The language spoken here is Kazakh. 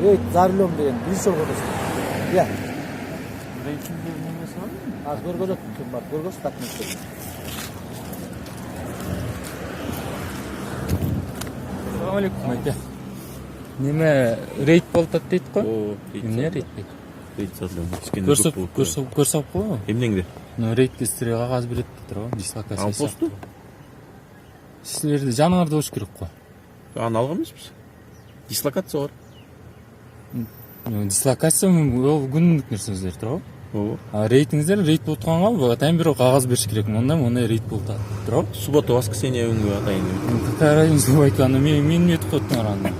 Reyt zarlom degan birisi bo'ladi. Ya. Reytingde nimesi var mı? Az görgözök kim var? Görgöz takmış. Assalamu alaikum aka. Nima reyt bo'ldi deydi-ku? Nima reyt? Reyt sazlам. Ko'rsatib qo'y. Эмнеңде? No reyt истери qog'oz билет turib, дислокация. Алпосту? Силерде жаныңарда болуш керек қой. Аны алган эмеспиз. Дислокация бар. Дислокация ол күндүк нерселер турабы? Ооба. А рейтиңиздер рейт болуп атканга атайын бирок кагаз бериш керек. Мондай рейт болуп атат, турабы? Суббота, воскресенье күнгө атайын. Какая разница, аны мен нет коттуңар аны.